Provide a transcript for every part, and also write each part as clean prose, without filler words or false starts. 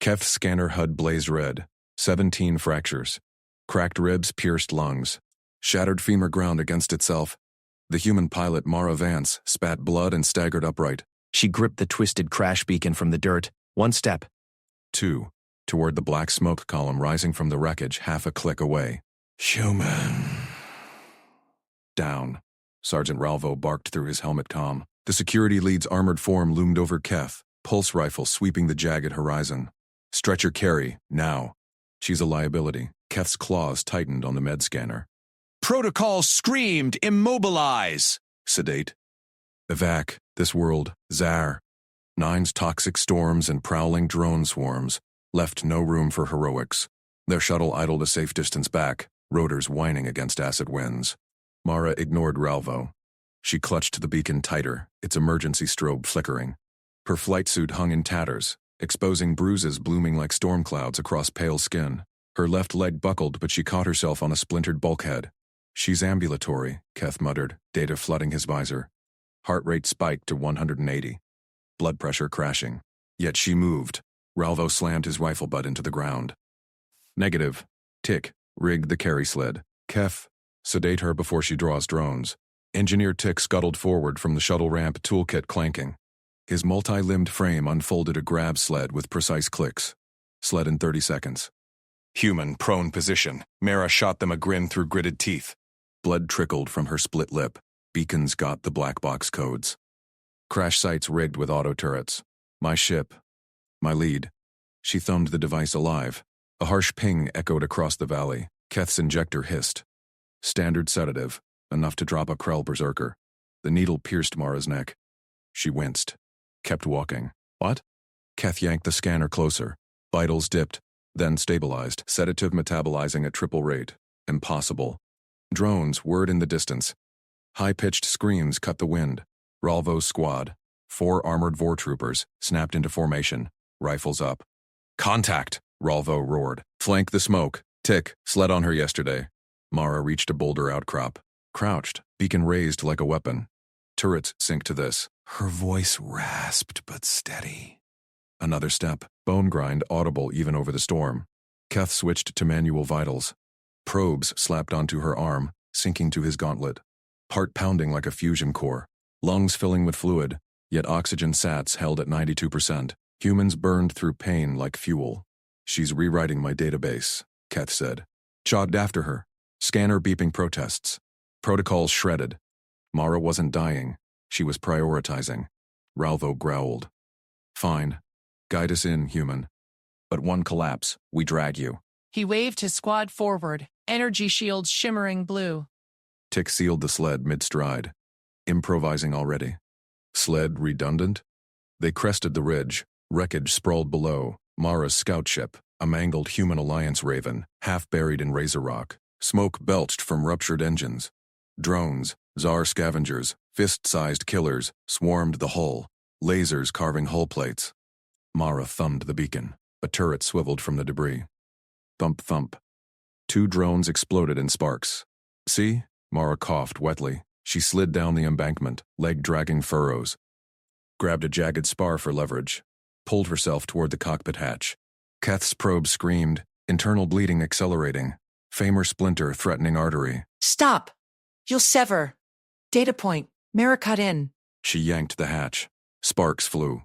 Keth's scanner HUD blazed red. 17 fractures. Cracked ribs, pierced lungs. Shattered femur ground against itself. The human pilot, Mara Vance, spat blood and staggered upright. She gripped the twisted crash beacon from the dirt. 1 step. 2. Toward the black smoke column rising from the wreckage half a click away. Human. Down. Sergeant Ralvo barked through his helmet comm. The security lead's armored form loomed over Keth, pulse rifle sweeping the jagged horizon. Stretcher carry, now. She's a liability. Keth's claws tightened on the med scanner. Protocol screamed, immobilize! Sedate. Evac, this world, Zar. 9's toxic storms and prowling drone swarms left no room for heroics. Their shuttle idled a safe distance back, rotors whining against acid winds. Mara ignored Ralvo. She clutched the beacon tighter, its emergency strobe flickering. Her flight suit hung in tatters, exposing bruises blooming like storm clouds across pale skin. Her left leg buckled, but she caught herself on a splintered bulkhead. She's ambulatory, Keth muttered, data flooding his visor. Heart rate spiked to 180. Blood pressure crashing. Yet she moved. Ralvo slammed his rifle butt into the ground. Negative. Tick. Rig the carry sled. Keth. Sedate her before she draws drones. Engineer Tick scuttled forward from the shuttle ramp, toolkit clanking. His multi-limbed frame unfolded a grab sled with precise clicks. Sled in 30 seconds. Human, prone position. Mara shot them a grin through gritted teeth. Blood trickled from her split lip. Beacons got the black box codes. Crash sites rigged with auto turrets. My ship. My lead. She thumbed the device alive. A harsh ping echoed across the valley. Keth's injector hissed. Standard sedative, enough to drop a Krell berserker. The needle pierced Mara's neck. She winced. Kept walking. What? Keth yanked the scanner closer. Vitals dipped, then stabilized, sedative metabolizing at triple rate. Impossible. Drones whirred in the distance. High-pitched screams cut the wind. Ralvo's squad, 4 armored Vor troopers, snapped into formation, rifles up. Contact! Ralvo roared. Flank the smoke. Tick, sled on her yesterday. Mara reached a boulder outcrop. Crouched, beacon raised like a weapon. Turrets sync to this. Her voice rasped but steady. Another step, bone grind audible even over the storm. Keth switched to manual vitals. Probes slapped onto her arm, sinking to his gauntlet. Heart pounding like a fusion core. Lungs filling with fluid, yet oxygen sats held at 92%. Humans burned through pain like fuel. She's rewriting my database, Keth said. Jogged after her. Scanner beeping protests. Protocols shredded. Mara wasn't dying. She was prioritizing. Ralvo growled. Fine. Guide us in, human. But one collapse, we drag you. He waved his squad forward, energy shields shimmering blue. Tick sealed the sled mid-stride. Improvising already. Sled redundant? They crested the ridge. Wreckage sprawled below. Mara's scout ship, a mangled human alliance raven, half buried in razor rock. Smoke belched from ruptured engines. Drones, Tsar scavengers, fist-sized killers, swarmed the hull, lasers carving hull plates. Mara thumbed the beacon. A turret swiveled from the debris. Thump thump. 2 drones exploded in sparks. See? Mara coughed wetly. She slid down the embankment, leg dragging furrows. Grabbed a jagged spar for leverage. Pulled herself toward the cockpit hatch. Keth's probe screamed, internal bleeding accelerating. Femur splinter threatening artery. Stop! You'll sever. Data point. Mara cut in. She yanked the hatch. Sparks flew.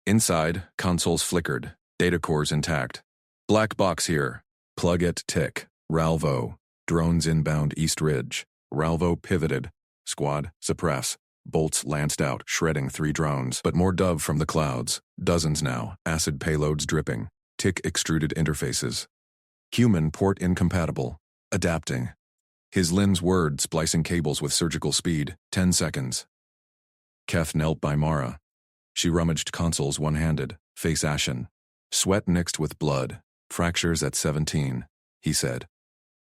Inside, consoles flickered. Data cores intact. Black box here. Plug it, Tick. Ralvo. Drones inbound East Ridge. Ralvo pivoted. Squad, suppress. Bolts lanced out, shredding 3 drones, but more dove from the clouds. Dozens now, acid payloads dripping. Tick extruded interfaces. Human port incompatible. Adapting. His limbs whirred, splicing cables with surgical speed. 10 seconds. Keth knelt by Mara. She rummaged consoles one-handed, face ashen. Sweat mixed with blood. Fractures at 17, he said.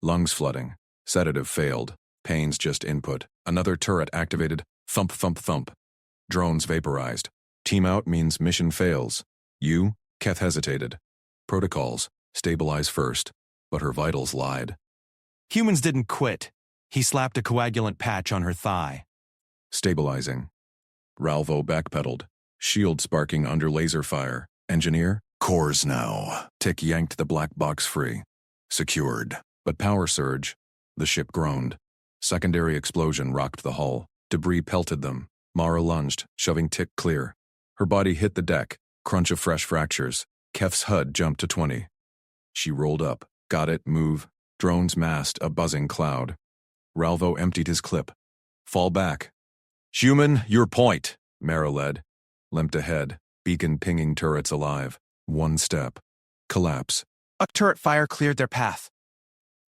Lungs flooding. Sedative failed. Pains just input. Another turret activated. Thump, thump, thump. Drones vaporized. Team out means mission fails. You? Keth hesitated. Protocols. Stabilize first. But her vitals lied. Humans didn't quit. He slapped a coagulant patch on her thigh. Stabilizing. Ralvo backpedaled. Shield sparking under laser fire. Engineer? Cores now. Tick yanked the black box free. Secured. But power surge. The ship groaned. Secondary explosion rocked the hull. Debris pelted them. Mara lunged, shoving Tick clear. Her body hit the deck. Crunch of fresh fractures. Kef's HUD jumped to 20. She rolled up. Got it, move. Drones massed a buzzing cloud. Ralvo emptied his clip. Fall back. Human, your point, Mara led. Limped ahead. Beacon pinging turrets alive. One step. Collapse. A turret fire cleared their path.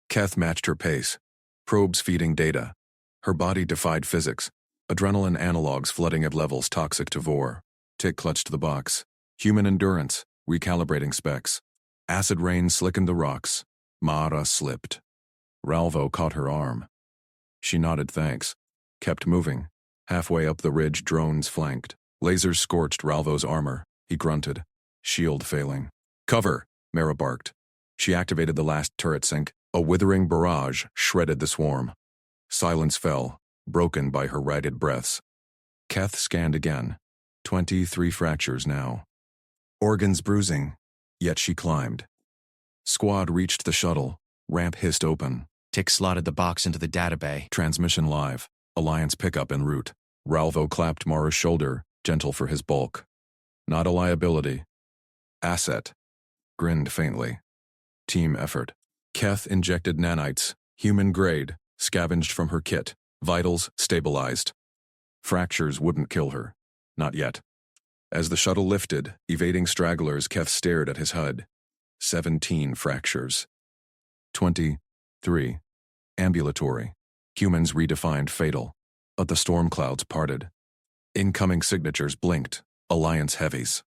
Keth matched her pace. Probes feeding data. Her body defied physics. Adrenaline analogs flooding at levels toxic to Vor. Tick clutched the box. Human endurance. Recalibrating specs. Acid rain slickened the rocks. Mara slipped. Ralvo caught her arm. She nodded thanks. Kept moving. Halfway up the ridge, drones flanked. Lasers scorched Ralvo's armor. He grunted. Shield failing. Cover, Mara barked. She activated the last turret sink. A withering barrage shredded the swarm. Silence fell, broken by her ragged breaths. Keth scanned again. 23 fractures now. Organs bruising, yet she climbed. Squad reached the shuttle. Ramp hissed open. Tick slotted the box into the databay. Transmission live. Alliance pickup en route. Ralvo clapped Mara's shoulder, gentle for his bulk. Not a liability. Asset. Grinned faintly. Team effort. Keth injected nanites, human grade, scavenged from her kit. Vitals stabilized. Fractures wouldn't kill her. Not yet. As the shuttle lifted, evading stragglers, Keth stared at his HUD. 17 fractures. 23. Ambulatory. Humans redefined fatal. But the storm clouds parted. Incoming signatures blinked. Alliance heavies.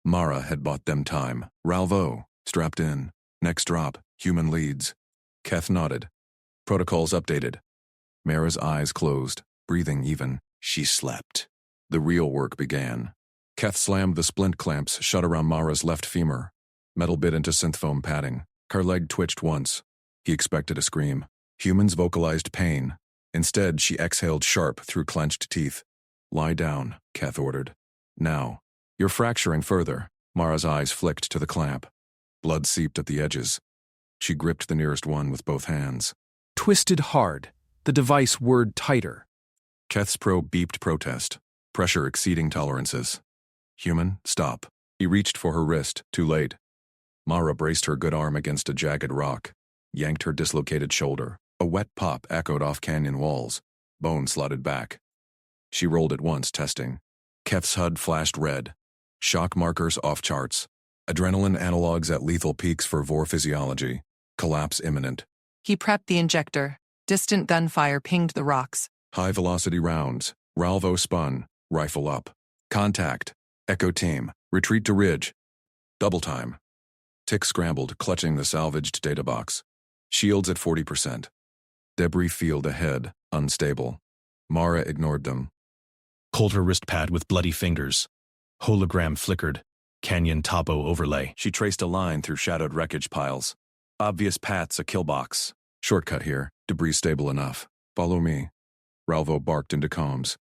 Mara had bought them time. Ralvo, strapped in. Next drop, human leads. Keth nodded. Protocols updated. Mara's eyes closed, breathing even. She slept. The real work began. Keth slammed the splint clamps shut around Mara's left femur. Metal bit into synth foam padding. Her leg twitched once. He expected a scream. Humans vocalized pain. Instead, she exhaled sharp through clenched teeth. Lie down, Keth ordered. Now. You're fracturing further. Mara's eyes flicked to the clamp. Blood seeped at the edges. She gripped the nearest one with both hands. Twisted hard. The device whirred tighter. Keth's probe beeped protest. Pressure exceeding tolerances. Human, stop. He reached for her wrist, too late. Mara braced her good arm against a jagged rock. Yanked her dislocated shoulder. A wet pop echoed off canyon walls. Bone slotted back. She rolled it once, testing. Keth's HUD flashed red. Shock markers off charts. Adrenaline analogs at lethal peaks for Vor physiology. Collapse imminent. He prepped the injector. Distant gunfire pinged the rocks. High-velocity rounds. Ralvo spun. Rifle up. Contact. Echo team. Retreat to ridge. Double time. Tick scrambled, clutching the salvaged data box. Shields at 40%. Debris field ahead, unstable. Mara ignored them. Pulled her wrist pad with bloody fingers. Hologram flickered. Canyon topo overlay. She traced a line through shadowed wreckage piles. Obvious paths a kill box. Shortcut here. Debris stable enough. Follow me. Ralvo barked into comms.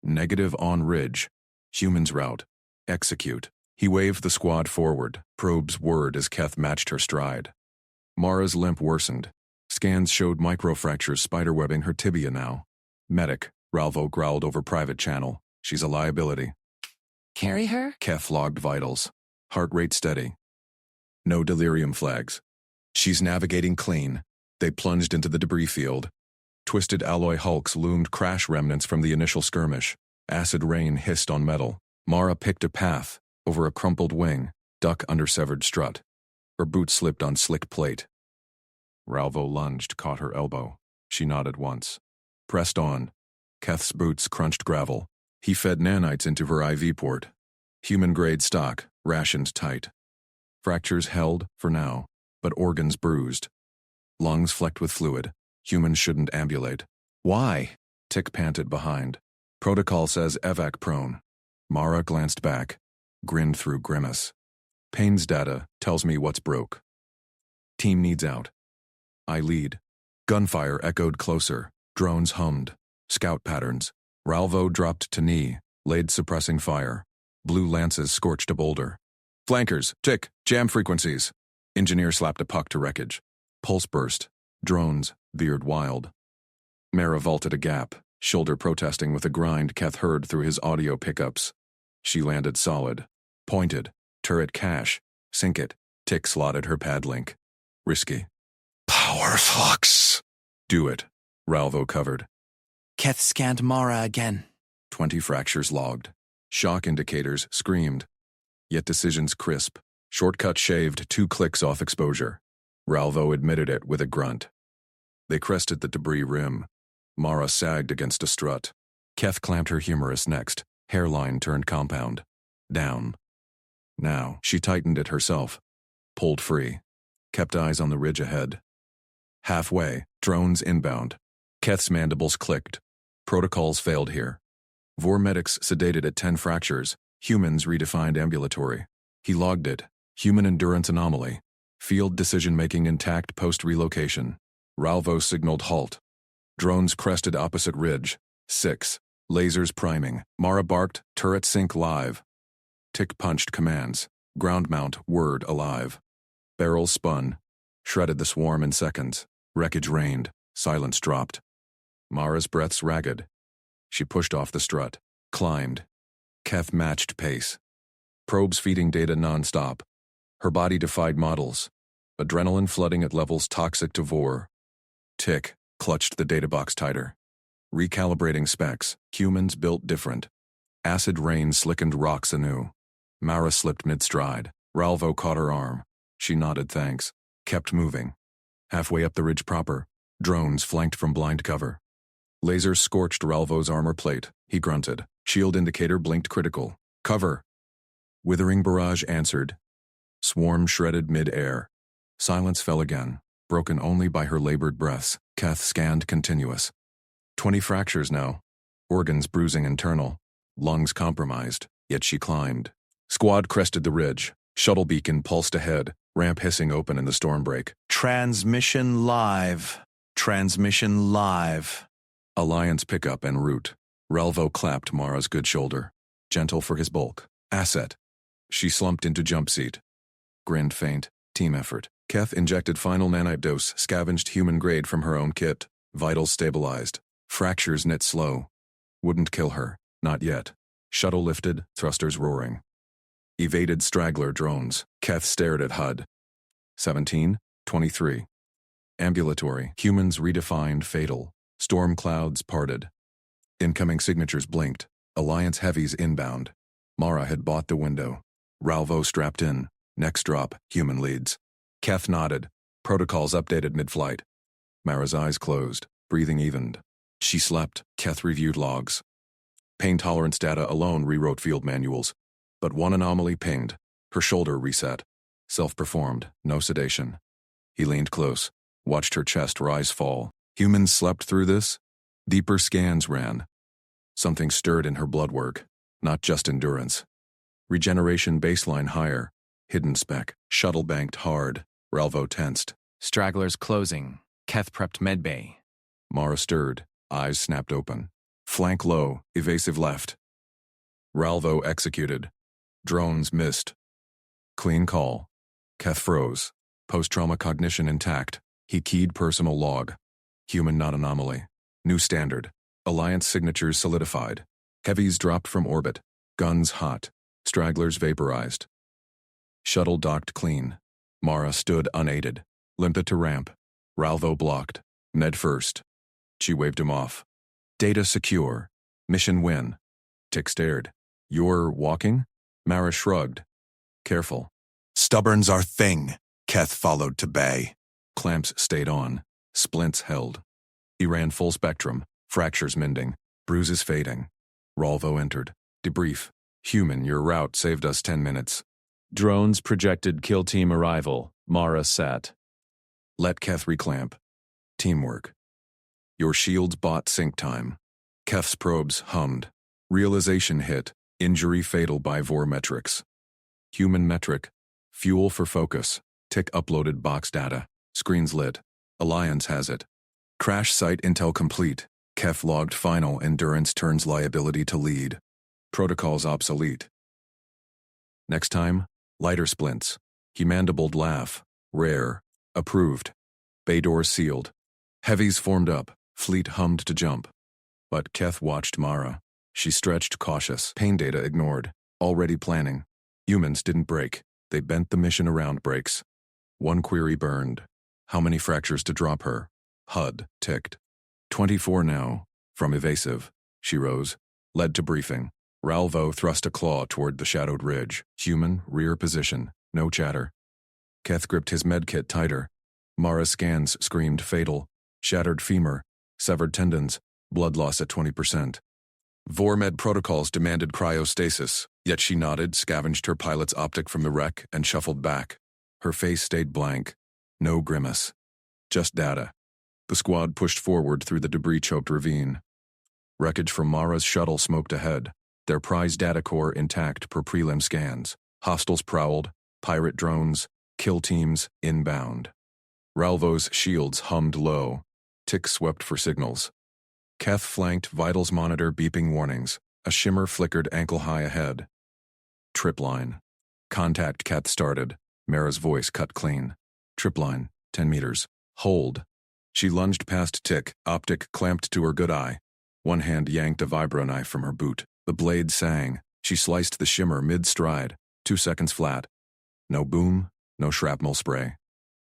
Negative on ridge. Humans route. Execute. He waved the squad forward. Probes whirred as Keth matched her stride. Mara's limp worsened. Scans showed microfractures spiderwebbing her tibia now. Medic, Ralvo growled over private channel. She's a liability. Carry her? Keth logged vitals. Heart rate steady. No delirium flags. She's navigating clean. They plunged into the debris field. Twisted alloy hulks loomed crash remnants from the initial skirmish. Acid rain hissed on metal. Mara picked a path, over a crumpled wing, duck under severed strut. Her boot slipped on slick plate. Ralvo lunged, caught her elbow. She nodded once. Pressed on. Keth's boots crunched gravel. He fed nanites into her IV port. Human-grade stock, rationed tight. Fractures held, for now, but organs bruised. Lungs flecked with fluid. Humans shouldn't ambulate. Why? Tick panted behind. Protocol says evac prone. Mara glanced back, grinned through grimace. Pains data tells me what's broke. Team needs out. I lead. Gunfire echoed closer. Drones hummed. Scout patterns. Ralvo dropped to knee, laid suppressing fire. Blue lances scorched a boulder. Flankers, tick, jam frequencies. Engineer slapped a puck to wreckage. Pulse burst. Drones veered wild. Mara vaulted a gap, shoulder protesting with a grind Keth heard through his audio pickups. She landed solid. Pointed. Turret cache. Sink it. Tick slotted her pad link. Risky. Power flux. Do it. Ralvo covered. Keth scanned Mara again. 20 fractures logged. Shock indicators screamed. Yet decisions crisp. Shortcut shaved 2 clicks off exposure. Ralvo admitted it with a grunt. They crested the debris rim. Mara sagged against a strut. Keth clamped her humerus next. Hairline turned compound. Down. Now, she tightened it herself. Pulled free. Kept eyes on the ridge ahead. Halfway, drones inbound. Keth's mandibles clicked. Protocols failed here. Vor medics sedated at 10 fractures. Humans redefined ambulatory. He logged it. Human endurance anomaly. Field decision-making intact post-relocation. Ralvo signaled halt. Drones crested opposite ridge. 6. Lasers priming. Mara barked, turret sync live. Tick punched commands. Ground mount, word alive. Barrels spun. Shredded the swarm in seconds. Wreckage rained. Silence dropped. Mara's breaths ragged. She pushed off the strut. Climbed. Keth matched pace. Probes feeding data non-stop. Her body defied models. Adrenaline flooding at levels toxic to Vor. Tick clutched the data box tighter. Recalibrating specs. Humans built different. Acid rain slickened rocks anew. Mara slipped mid-stride. Ralvo caught her arm. She nodded thanks. Kept moving. Halfway up the ridge proper, drones flanked from blind cover. Lasers scorched Ralvo's armor plate. He grunted. Shield indicator blinked critical. Cover. Withering barrage answered. Swarm shredded mid-air. Silence fell again, broken only by her labored breaths. Keth scanned continuous. 20 fractures now. Organs bruising internal. Lungs compromised, yet she climbed. Squad crested the ridge. Shuttle beacon pulsed ahead, ramp hissing open in the stormbreak. Transmission live. Transmission live. Alliance pickup en route. Ralvo clapped Mara's good shoulder. Gentle for his bulk. Asset. She slumped into jump seat. Grinned faint. Team effort. Keth injected final nanite dose, scavenged human grade from her own kit. Vitals stabilized. Fractures knit slow. Wouldn't kill her. Not yet. Shuttle lifted, thrusters roaring. Evaded straggler drones. Keth stared at HUD. 17, 23. Ambulatory. Humans redefined fatal. Storm clouds parted. Incoming signatures blinked. Alliance heavies inbound. Mara had bought the window. Ralvo strapped in. Next drop, human leads. Keth nodded. Protocols updated mid-flight. Mara's eyes closed. Breathing evened. She slept. Keth reviewed logs. Pain tolerance data alone rewrote field manuals. But one anomaly pinged. Her shoulder reset. Self-performed. No sedation. He leaned close. Watched her chest rise-fall. Humans slept through this? Deeper scans ran. Something stirred in her blood work. Not just endurance. Regeneration baseline higher. Hidden spec. Shuttle banked hard. Ralvo tensed. Stragglers closing. Keth prepped medbay. Mara stirred. Eyes snapped open. Flank low. Evasive left. Ralvo executed. Drones missed. Clean call. Keth froze. Post-trauma cognition intact. He keyed personal log. Human not anomaly. New standard. Alliance signatures solidified. Heavies dropped from orbit. Guns hot. Stragglers vaporized. Shuttle docked clean. Mara stood unaided. Limped to ramp. Ralvo blocked. Ned first. She waved him off. Data secure. Mission win. Tick stared. You're walking? Mara shrugged. Careful. Stubborn's our thing. Keth followed to bay. Clamps stayed on. Splints held. He ran full spectrum. Fractures mending. Bruises fading. Ralvo entered. Debrief. Human, your route saved us 10 minutes. Drones projected kill team arrival. Mara sat. Let Keth reclamp. Teamwork. Your shields bought sync time. Keth's probes hummed. Realization hit. Injury fatal by Vor metrics. Human metric. Fuel for focus. Tick uploaded box data. Screens lit. Alliance has it. Crash site intel complete. Keth logged final endurance turns liability to lead. Protocols obsolete. Next time, Lighter splints. He mandibled laugh. Rare. Approved. Bay doors sealed. Heavies formed up. Fleet hummed to jump. But Keth watched Mara. She stretched cautious. Pain data ignored. Already planning. Humans didn't break. They bent the mission around breaks. One query burned. How many fractures to drop her? HUD ticked. 24 now. From evasive. She rose. Led to briefing. Ralvo thrust a claw toward the shadowed ridge. Human, rear position. No chatter. Keth gripped his medkit tighter. Mara's scans screamed fatal. Shattered femur. Severed tendons. Blood loss at 20%. Vormed protocols demanded cryostasis, yet she nodded, scavenged her pilot's optic from the wreck, and shuffled back. Her face stayed blank. No grimace. Just data. The squad pushed forward through the debris-choked ravine. Wreckage from Mara's shuttle smoked ahead, their prize data core intact per prelim scans. Hostiles prowled, pirate drones, kill teams inbound. Ralvo's shields hummed low. Tick swept for signals. Keth flanked vitals monitor beeping warnings. A shimmer flickered ankle-high ahead. Tripline. Contact Keth started. Mara's voice cut clean. Tripline, 10 meters. Hold. She lunged past Tick, optic clamped to her good eye. One hand yanked a vibro knife from her boot. The blade sang. She sliced the shimmer mid-stride. 2 seconds flat. No boom, no shrapnel spray.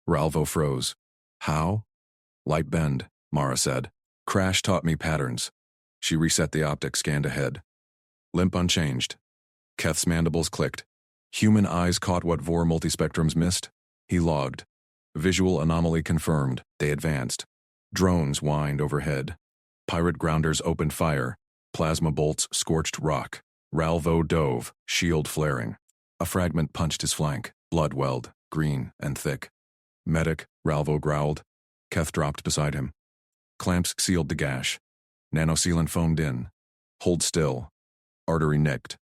Ralvo froze. How? Light bend, Mara said. Crash taught me patterns. She reset the optic, scanned ahead. Limp unchanged. Keth's mandibles clicked. Human eyes caught what Vor multispectrums missed. He logged. Visual anomaly confirmed. They advanced. Drones whined overhead. Pirate grounders opened fire. Plasma bolts scorched rock. Ralvo dove, shield flaring. A fragment punched his flank. Blood welled, green and thick. Medic, Ralvo growled. Keth dropped beside him. Clamps sealed the gash. Nanosealant foamed in. Hold still. Artery nicked.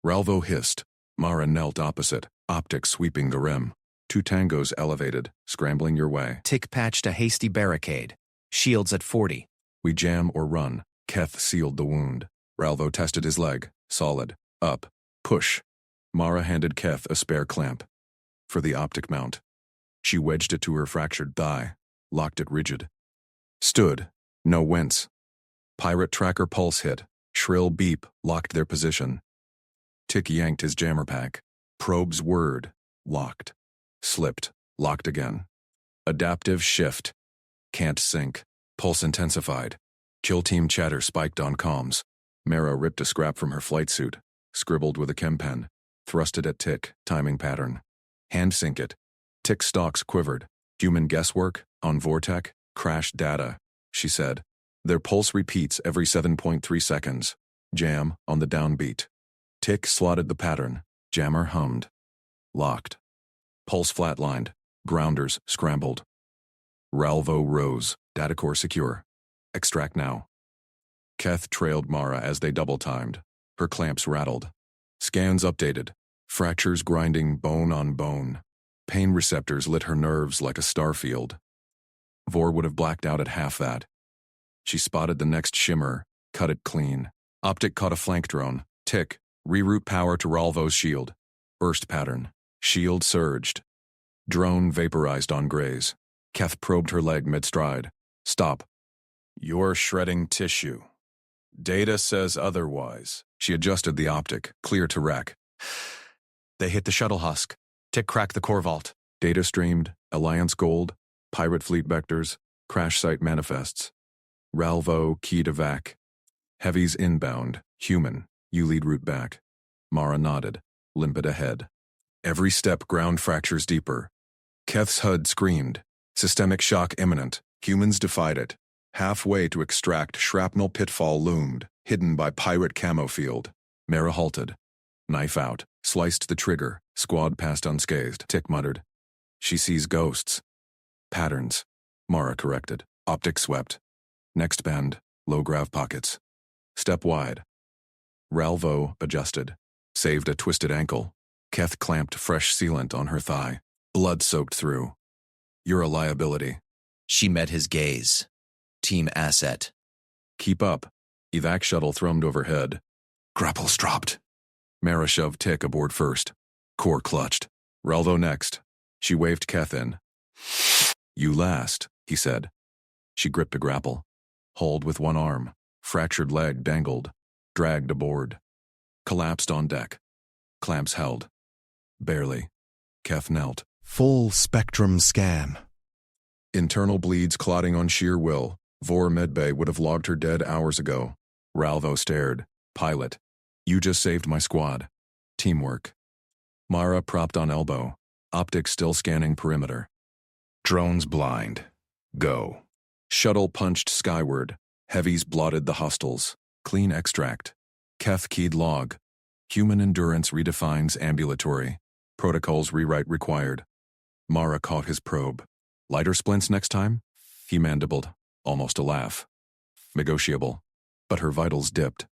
Ralvo hissed. Mara knelt opposite, optic sweeping the rim. 2 tangos elevated, scrambling your way. Tick patched a hasty barricade. Shields at 40. We jam or run. Keth sealed the wound. Ralvo tested his leg. Solid. Up. Push. Mara handed Keth a spare clamp. For the optic mount. She wedged it to her fractured thigh. Locked it rigid. Stood. No wince. Pirate tracker pulse hit. Shrill beep locked their position. Tick yanked his jammer pack. Probe's word. Locked. Slipped. Locked again. Adaptive shift. Can't sync. Pulse intensified. Kill team chatter spiked on comms. Mara ripped a scrap from her flight suit. Scribbled with a chem pen. Thrust it at Tick. Timing pattern. Hand sync it. Tick stalks quivered. Human guesswork? On Vortec? Crash data, she said. Their pulse repeats every 7.3 seconds. Jam on the downbeat. Tick slotted the pattern. Jammer hummed. Locked. Pulse flatlined. Grounders scrambled. Ralvo rose. Data core secure. Extract now. Keth trailed Mara as they double-timed. Her clamps rattled. Scans updated. Fractures grinding bone on bone. Pain receptors lit her nerves like a starfield. Vor would have blacked out at half that. She spotted the next shimmer, cut it clean. Optic caught a flank drone. Tick. Reroute power to Ralvo's shield. Burst pattern. Shield surged. Drone vaporized on graze. Keth probed her leg mid-stride. Stop. You're shredding tissue. Data says otherwise. She adjusted the optic, clear to rack. They hit the shuttle husk. Tick cracked the core vault. Data streamed, Alliance gold, pirate fleet vectors, crash site manifests. Ralvo key to vac. Heavies inbound, human, you lead route back. Mara nodded, limpet ahead. Every step ground fractures deeper. Keth's HUD screamed. Systemic shock imminent. Humans defied it. Halfway to extract, shrapnel pitfall loomed, hidden by pirate camo field. Mara halted. Knife out, sliced the trigger, squad passed unscathed. Tick muttered. She sees ghosts. Patterns. Mara corrected. Optic swept. Next bend, low grav pockets. Step wide. Ralvo adjusted. Saved a twisted ankle. Keth clamped fresh sealant on her thigh. Blood soaked through. You're a liability. She met his gaze. Team asset. Keep up. Evac shuttle thrummed overhead. Grapples dropped. Mara shoved Tick aboard first. Core clutched. Relvo next. She waved Keth in. You last, he said. She gripped a grapple. Hold with one arm. Fractured leg dangled. Dragged aboard. Collapsed on deck. Clamps held. Barely. Keth knelt. Full spectrum scan. Internal bleeds clotting on sheer will. Vor Medbay would have logged her dead hours ago. Ralvo stared. Pilot. You just saved my squad. Teamwork. Mara propped on elbow. Optics still scanning perimeter. Drones blind. Go. Shuttle punched skyward. Heavies blotted the hostiles. Clean extract. Keth keyed log. Human endurance redefines ambulatory. Protocols rewrite required. Mara caught his probe. Lighter splints next time? He mandibled. Almost a laugh. Negotiable. But her vitals dipped.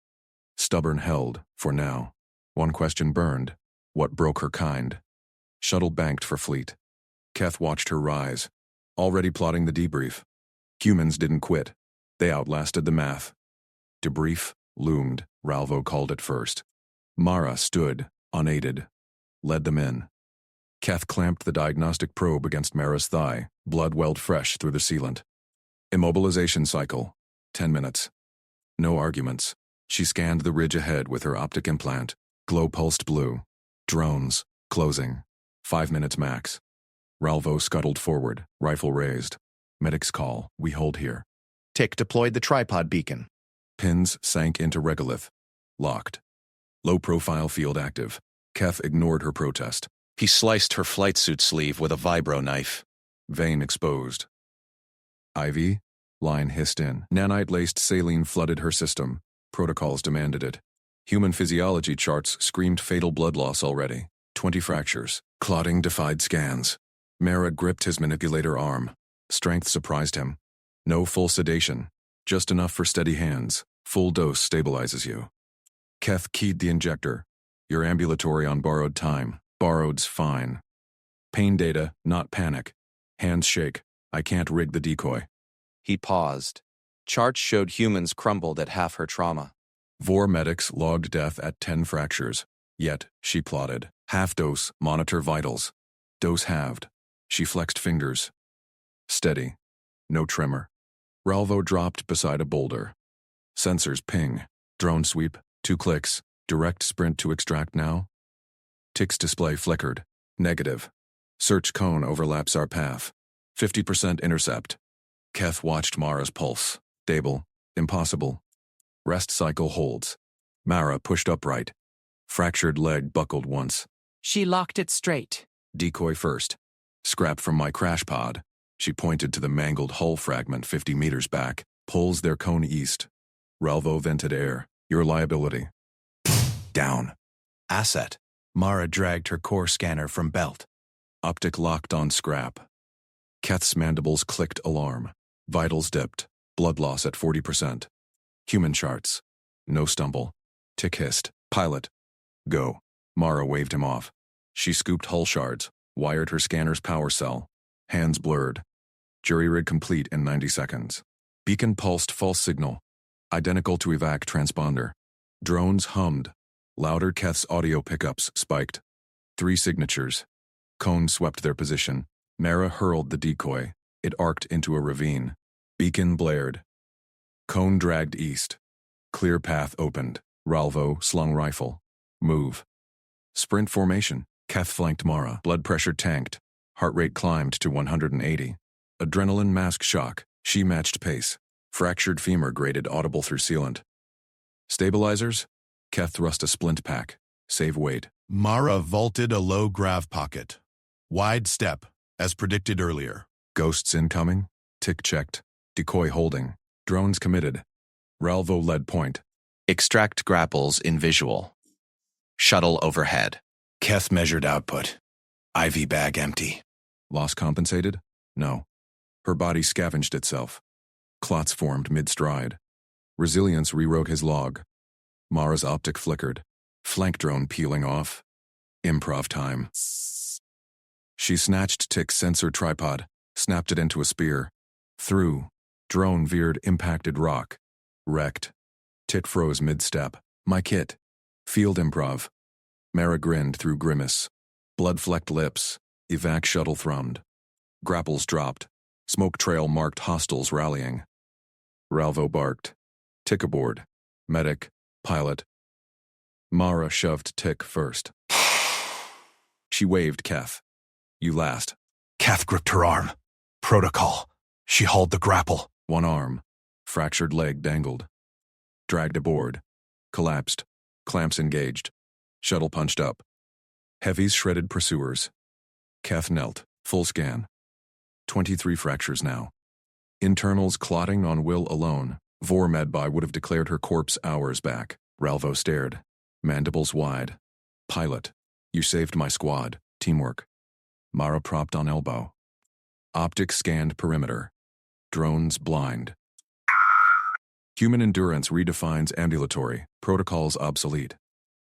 Stubborn held, for now. One question burned. What broke her kind? Shuttle banked for fleet. Keth watched her rise. Already plotting the debrief. Humans didn't quit. They outlasted the math. Debrief loomed, Ralvo called it first. Mara stood, unaided. Led them in. Keth clamped the diagnostic probe against Mara's thigh, blood welled fresh through the sealant. Immobilization cycle. 10 minutes. No arguments. She scanned the ridge ahead with her optic implant. Glow pulsed blue. Drones. Closing. 5 minutes max. Ralvo scuttled forward, rifle raised. Medics call. We hold here. Tick deployed the tripod beacon. Pins sank into regolith. Locked. Low-profile field active. Keth ignored her protest. He sliced her flight suit sleeve with a vibro knife. Vein exposed. IV? Line hissed in. Nanite-laced saline flooded her system. Protocols demanded it. Human physiology charts screamed fatal blood loss already. 20 fractures. Clotting defied scans. Mara gripped his manipulator arm. Strength surprised him. No full sedation. Just enough for steady hands. Full dose stabilizes you. Keth keyed the injector. You're ambulatory on borrowed time. Borrowed's fine. Pain data, not panic. Hands shake. I can't rig the decoy. He paused. Charts showed humans crumbled at half her trauma. Vor medics logged death at 10 fractures. Yet, she plotted. Half dose, monitor vitals. Dose halved. She flexed fingers. Steady. No tremor. Ralvo dropped beside a boulder. Sensors ping. Drone sweep. 2 clicks. Direct sprint to extract now. Tick's display flickered. Negative. Search cone overlaps our path. 50% intercept. Keth watched Mara's pulse. Stable. Impossible. Rest cycle holds. Mara pushed upright. Fractured leg buckled once. She locked it straight. Decoy first. Scrap from my crash pod. She pointed to the mangled hull fragment 50 meters back. Pulls their cone east. Ralvo vented air. Your liability. Down. Asset. Mara dragged her core scanner from belt. Optic locked on scrap. Keth's mandibles clicked alarm. Vitals dipped. Blood loss at 40%. Human charts. No stumble. Tick hissed. Pilot. Go. Mara waved him off. She scooped hull shards. Wired her scanner's power cell. Hands blurred. Jury rig complete in 90 seconds. Beacon pulsed false signal. Identical to evac transponder. Drones hummed. Louder Keth's audio pickups spiked. 3 signatures. Cone swept their position. Mara hurled the decoy. It arced into a ravine. Beacon blared. Cone dragged east. Clear path opened. Ralvo slung rifle. Move. Sprint formation. Keth flanked Mara. Blood pressure tanked. Heart rate climbed to 180. Adrenaline mask shock. She matched pace. Fractured femur grated audible through sealant. Stabilizers? Keth thrust a splint pack. Save weight. Mara vaulted a low grav pocket. Wide step, as predicted earlier. Ghosts incoming? Tick checked. Decoy holding. Drones committed. Ralvo led point. Extract grapples in visual. Shuttle overhead. Keth measured output. IV bag empty. Loss compensated? No. Her body scavenged itself. Clots formed mid-stride. Resilience rewrote his log. Mara's optic flickered. Flank drone peeling off. Improv time. She snatched Tick's sensor tripod, snapped it into a spear. Through. Drone veered impacted rock. Wrecked. Tick froze mid-step. My kit. Field improv. Mara grinned through grimace. Blood-flecked lips. Evac shuttle thrummed. Grapples dropped. Smoke trail marked hostiles rallying. Ralvo barked. Tick aboard. Medic. Pilot. Mara shoved Tick first. She waved Keth. You last. Kath gripped her arm. Protocol. She hauled the grapple. One arm. Fractured leg dangled. Dragged aboard. Collapsed. Clamps engaged. Shuttle punched up. Heavies shredded pursuers. Keth knelt. Full scan. 23 fractures now. Internals clotting on will alone. Vor Medby would have declared her corpse hours back. Ralvo stared. Mandibles wide. Pilot. You saved my squad. Teamwork. Mara propped on elbow. Optics scanned perimeter. Drones blind. Human endurance redefines ambulatory. Protocols obsolete.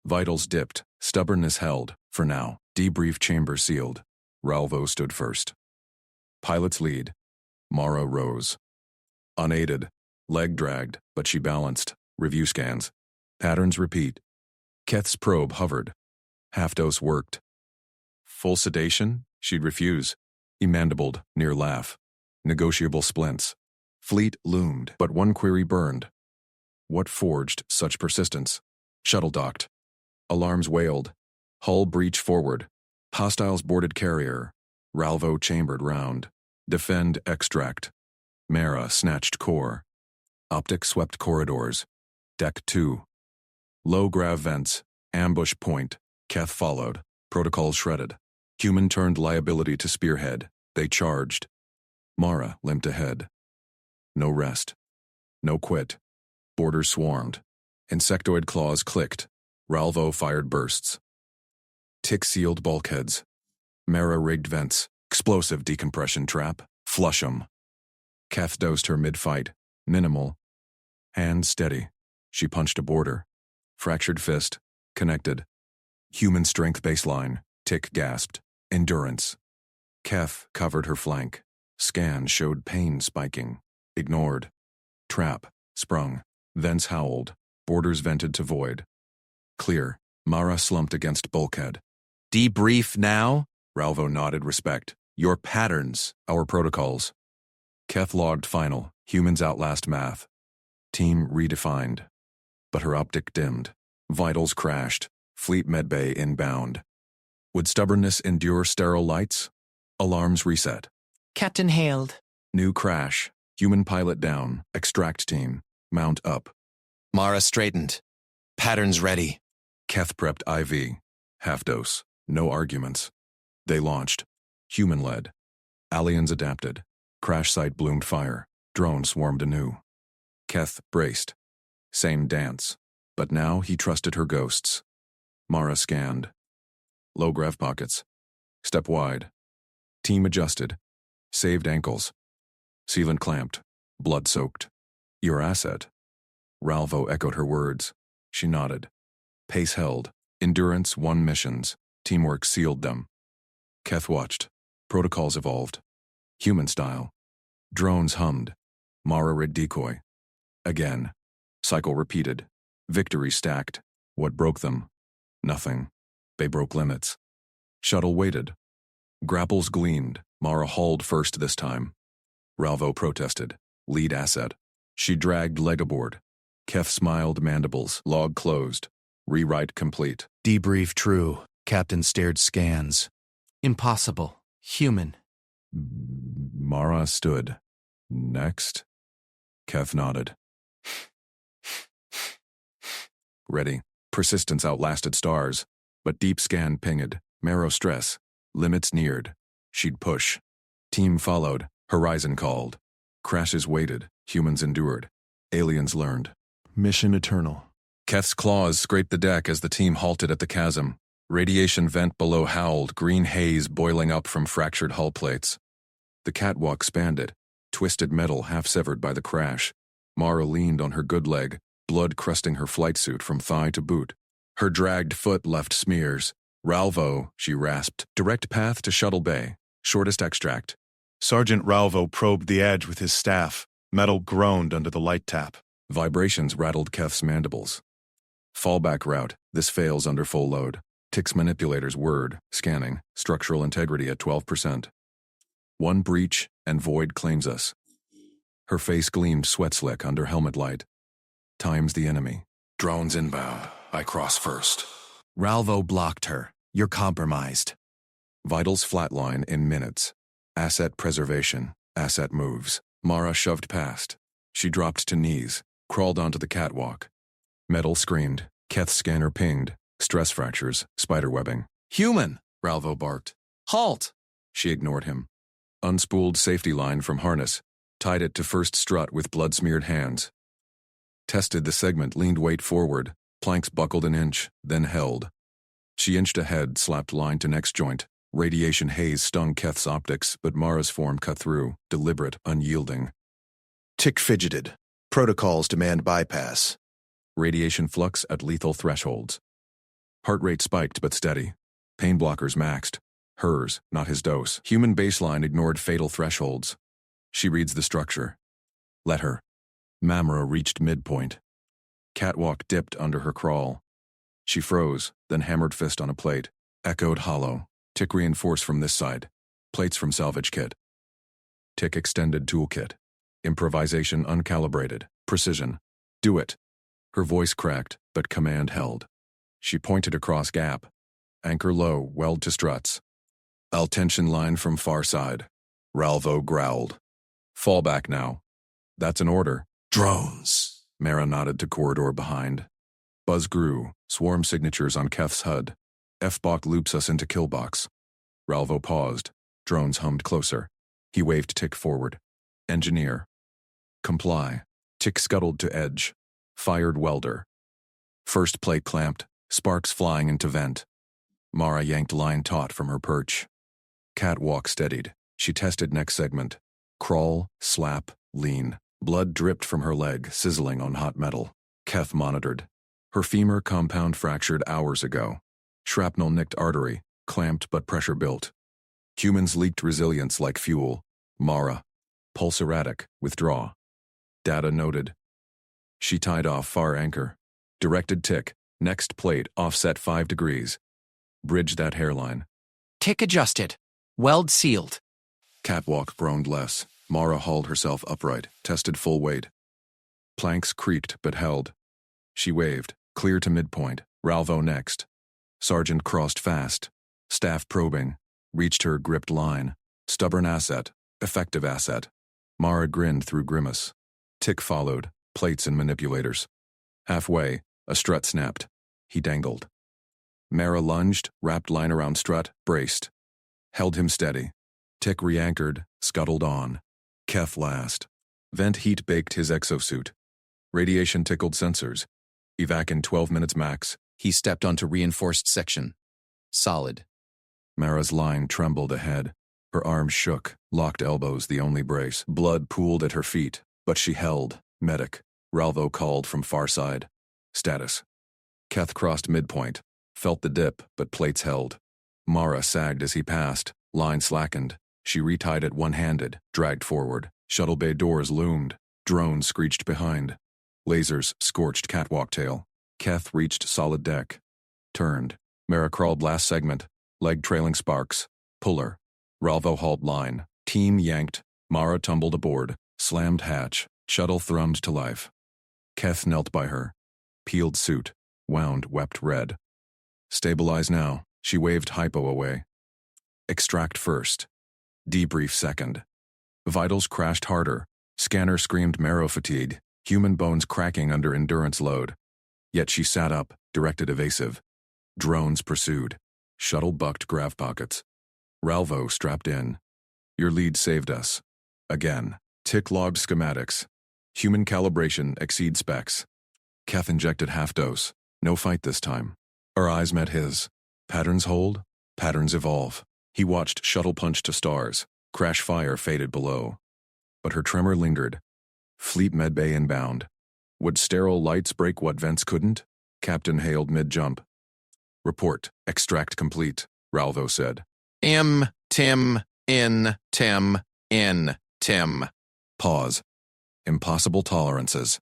Vitals dipped. Stubbornness held. For now. Debrief chamber sealed. Ralvo stood first. Pilot's lead. Mara rose. Unaided. Leg dragged, but she balanced. Review scans. Patterns repeat. Keth's probe hovered. Half-dose worked. Full sedation? She'd refuse. He mandibled, near laugh. Negotiable splints. Fleet loomed, but one query burned. What forged such persistence? Shuttle docked. Alarms wailed. Hull breach forward. Hostiles boarded carrier. Ralvo chambered round. Defend extract. Mara snatched core. Optic swept corridors. Deck 2. Low grav vents. Ambush point. Keth followed. Protocols shredded. Human turned liability to spearhead. They charged. Mara limped ahead. No rest. No quit. Borders swarmed. Insectoid claws clicked. Ralvo fired bursts. Tick sealed bulkheads. Mara rigged vents. Explosive decompression trap. Flush 'em. Keth dosed her mid-fight. Minimal. Hand steady. She punched a border. Fractured fist. Connected. Human strength baseline. Tick gasped. Endurance. Keth covered her flank. Scan showed pain spiking. Ignored. Trap. Sprung. Vents howled. Borders vented to void. Clear. Mara slumped against bulkhead. Debrief now? Ralvo nodded respect. Your patterns. Our protocols. Keth logged final. Humans outlast math. Team redefined. But her optic dimmed. Vitals crashed. Fleet medbay inbound. Would stubbornness endure sterile lights? Alarms reset. Captain hailed. New crash. Human pilot down. Extract team. Mount up. Mara straightened. Patterns ready. Keth prepped IV. Half dose. No arguments. They launched. Human-led. Aliens adapted. Crash site bloomed fire. Drone swarmed anew. Keth braced. Same dance. But now he trusted her ghosts. Mara scanned. Low grav pockets. Step wide. Team adjusted. Saved ankles. Sealant clamped. Blood soaked. Your asset. Ralvo echoed her words. She nodded. Pace held. Endurance won missions. Teamwork sealed them. Keth watched. Protocols evolved. Human style. Drones hummed. Mara read decoy. Again. Cycle repeated. Victory stacked. What broke them? Nothing. They broke limits. Shuttle waited. Grapples gleamed. Mara hauled first this time. Ralvo protested. Lead asset. She dragged leg aboard. Keth smiled mandibles. Log closed. Rewrite complete. Debrief true. Captain stared scans. Impossible. Human. Mara stood. Next. Keth nodded. Ready. Persistence outlasted stars. But deep scan pinged. Marrow stress. Limits neared. She'd push. Team followed. Horizon called. Crashes waited. Humans endured. Aliens learned. Mission eternal. Keth's claws scraped the deck as the team halted at the chasm. Radiation vent below howled, green haze boiling up from fractured hull plates. The catwalk expanded, twisted metal half-severed by the crash. Mara leaned on her good leg, blood crusting her flight suit from thigh to boot. Her dragged foot left smears. Ralvo, she rasped, direct path to Shuttle Bay, shortest extract. Sergeant Ralvo probed the edge with his staff. Metal groaned under the light tap. Vibrations rattled Keth's mandibles. Fallback route, this fails under full load. Tick's manipulator's word, scanning, structural integrity at 12%. One breach, and Void claims us. Her face gleamed sweat slick under helmet light. Time's the enemy. Drones inbound. I cross first. Ralvo blocked her. You're compromised. Vitals flatline in minutes. Asset preservation. Asset moves. Mara shoved past. She dropped to knees, crawled onto the catwalk. Metal screamed. Keth's scanner pinged. Stress fractures, spiderwebbing. Human! Ralvo barked. Halt! She ignored him. Unspooled safety line from harness, tied it to first strut with blood-smeared hands. Tested the segment, leaned weight forward. Planks buckled an inch, then held. She inched ahead, slapped line to next joint. Radiation haze stung Keth's optics, but Mara's form cut through, deliberate, unyielding. Tick fidgeted. Protocols demand bypass. Radiation flux at lethal thresholds. Heart rate spiked but steady. Pain blockers maxed. Hers, not his dose. Human baseline ignored fatal thresholds. She reads the structure. Let her. Mamra reached midpoint. Catwalk dipped under her crawl. She froze, then hammered fist on a plate. Echoed hollow. Tick reinforce from this side. Plates from salvage kit. Tick extended toolkit. Improvisation uncalibrated. Precision. Do it. Her voice cracked, but command held. She pointed across gap. Anchor low, weld to struts. I'll tension line from far side. Ralvo growled. Fall back now. That's an order. Drones. Mara nodded to corridor behind. Buzz grew, swarm signatures on Keth's HUD. F-Bok loops us into killbox. Ralvo paused. Drones hummed closer. He waved Tick forward. Engineer. Comply. Tick scuttled to edge. Fired welder. First plate clamped, sparks flying into vent. Mara yanked line taut from her perch. Catwalk steadied. She tested next segment. Crawl, slap, lean. Blood dripped from her leg, sizzling on hot metal. Keth monitored. Her femur compound fractured hours ago. Shrapnel nicked artery, clamped but pressure built. Humans leaked resilience like fuel. Mara. Pulse erratic, withdraw. Data noted. She tied off far anchor. Directed Tick. Next plate offset 5 degrees. Bridge that hairline. Tick adjusted. Weld sealed. Catwalk groaned less. Mara hauled herself upright, tested full weight. Planks creaked but held. She waved, clear to midpoint. Ralvo next. Sergeant crossed fast. Staff probing. Reached her gripped line. Stubborn asset. Effective asset. Mara grinned through grimace. Tick followed. Plates and manipulators. Halfway, a strut snapped. He dangled. Mara lunged, wrapped line around strut, braced. Held him steady. Tick re-anchored, scuttled on. Keth last. Vent heat baked his exosuit. Radiation tickled sensors. Evac in 12 minutes max. He stepped onto reinforced section. Solid. Mara's line trembled ahead. Her arms shook, locked elbows the only brace. Blood pooled at her feet, but she held. Medic. Ralvo called from far side. Status. Keth crossed midpoint. Felt the dip, but plates held. Mara sagged as he passed. Line slackened. She retied it one-handed, dragged forward. Shuttle bay doors loomed. Drones screeched behind. Lasers scorched catwalk tail. Keth reached solid deck. Turned. Mara crawled last segment. Leg trailing sparks. Puller. Ralvo hauled line. Team yanked. Mara tumbled aboard. Slammed hatch. Shuttle thrummed to life. Keth knelt by her. Peeled suit. Wound, wept red. Stabilize now. She waved hypo away. Extract first. Debrief second. Vitals crashed harder. Scanner screamed marrow fatigue. Human bones cracking under endurance load. Yet she sat up, directed evasive. Drones pursued. Shuttle bucked grav pockets. Ralvo strapped in. Your lead saved us. Again. Tick logged schematics. Human calibration exceed specs. Keth injected half dose. No fight this time. Her eyes met his. Patterns hold. Patterns evolve. He watched shuttle punch to stars. Crash fire faded below. But her tremor lingered. Fleet medbay inbound. Would sterile lights break what vents couldn't? Captain hailed mid-jump. Report. Extract complete, Ralvo said. Tim. Pause. Impossible tolerances.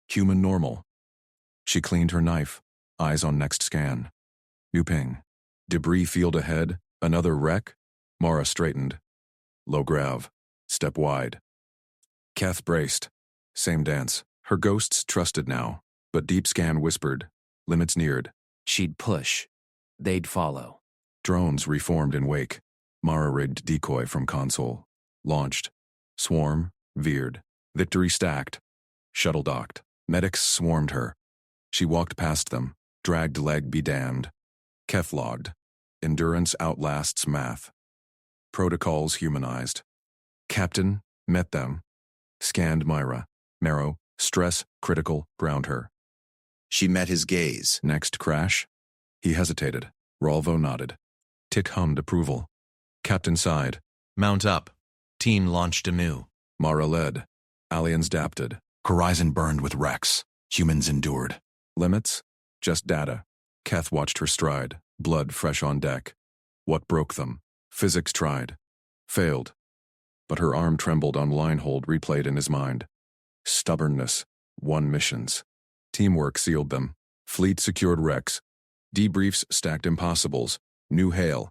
Human normal. She cleaned her knife. eyes on next scan. New ping. Debris field ahead, another wreck? Mara straightened. Low grav. Step wide. Keth braced. Same dance. Her ghosts trusted now, but deep scan whispered. Limits neared. She'd push. They'd follow. Drones reformed in wake. Mara rigged decoy from console. Launched. Swarm. Veered. Victory stacked. Shuttle docked. Medics swarmed her. She walked past them. Dragged leg be damned. Keth logged. Endurance outlasts math. Protocols humanized. Captain. Met them. Scanned Myra. Marrow. Stress. Critical. Ground her. She met his gaze. Next crash? He hesitated. Ralvo nodded. Tick hummed approval. Captain sighed. Mount up. Team launched anew. Mara led. Aliens dapted. Horizon burned with wrecks. Humans endured. Limits? Just data. Keth watched her stride. Blood fresh on deck. What broke them? Physics tried. Failed. But her arm trembled on line hold replayed in his mind. Stubbornness. Won missions. Teamwork sealed them. Fleet secured wrecks. Debriefs stacked impossibles. New hail.